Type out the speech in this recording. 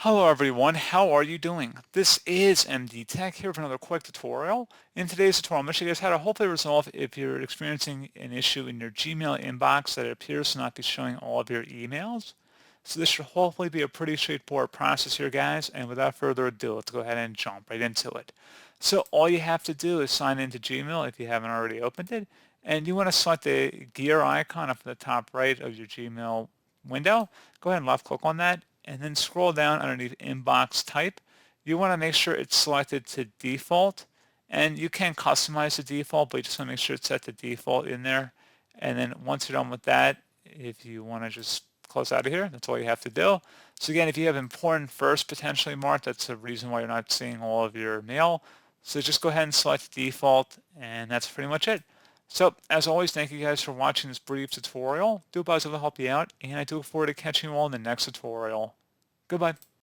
Hello everyone, how are you doing? This is MD Tech here for another quick tutorial. In today's tutorial, I'm going to show you guys how to hopefully resolve if you're experiencing an issue in your Gmail inbox that it appears to not be showing all of your emails. So this should hopefully be a pretty straightforward process here, guys, and without further ado, let's go ahead and jump right into it. So all you have to do is sign into Gmail if you haven't already opened it, and you want to select the gear icon up at the top right of your Gmail window. Go ahead and left click on that and then scroll down underneath inbox type. You want to make sure it's selected to default, and you can customize the default, but you just want to make sure it's set to default in there. And then once you're done with that, if you want to just close out of here, that's all you have to do. So again, if you have important first potentially marked, that's the reason why you're not seeing all of your mail. So just go ahead and select default, and that's pretty much it. So, as always, thank you guys for watching this brief tutorial. Do hope I was able to help you out, and I do look forward to catching you all in the next tutorial. Goodbye.